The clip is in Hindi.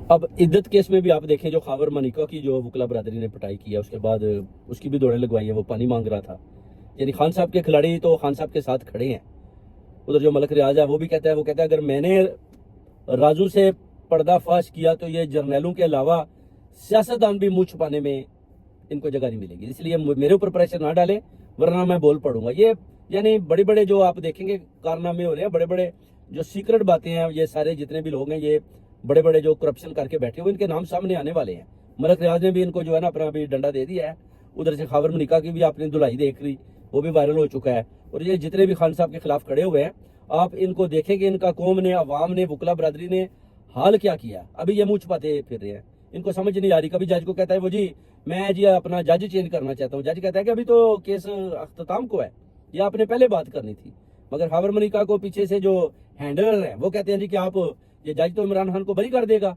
अब इद्दत केस में भी आप देखें, जो खावर मनिका की जो वकला बरादरी ने पिटाई किया, उसके बाद उसकी भी दौड़ें लगवाई हैं, वो पानी मांग रहा था। यानी खान साहब के खिलाड़ी तो खान साहब के साथ खड़े हैं। उधर जो मलक रियाज है वो भी कहता है, वो कहता है अगर मैंने राजू से पर्दाफाश किया तो ये जर्नैलों के अलावा सियासतदान भी मुंह छुपाने में इनको जगह नहीं मिलेगी, इसलिए मेरे ऊपर प्रेशर ना डालें वरना मैं बोल पड़ूंगा। ये यानी बड़े बड़े जो आप देखेंगे कारनामे हो रहे हैं, बड़े बड़े जो सीक्रेट बातें हैं, ये सारे जितने भी लोग हैं, ये बड़े बड़े जो करप्शन करके बैठे हुए, इनके नाम सामने आने वाले हैं। मलक रियाज ने भी इनको जो है ना अपना भी डंडा दे दिया है। उधर से खावर मनिका की भी आपने धुलाई देख ली, वो भी वायरल हो चुका है। और ये जितने भी खान साहब के खिलाफ खड़े हुए हैं, आप इनको देखेंगे, इनका कौम ने, अवाम ने, वकला बरादरी ने हाल क्या किया। अभी ये मुंह छुपाते फिर रहे हैं, इनको समझ नहीं आ रही। कभी जज को कहता है वो जी मैं जी अपना जज चेंज करना चाहता हूँ, जज कहता है कि अभी तो केस अख्ताम को है, ये आपने पहले बात करनी थी। मगर खावर मनिका को पीछे से जो हैंडलर है वो कहते हैं जी कि आप ये जज तो इमरान खान को बरी कर देगा।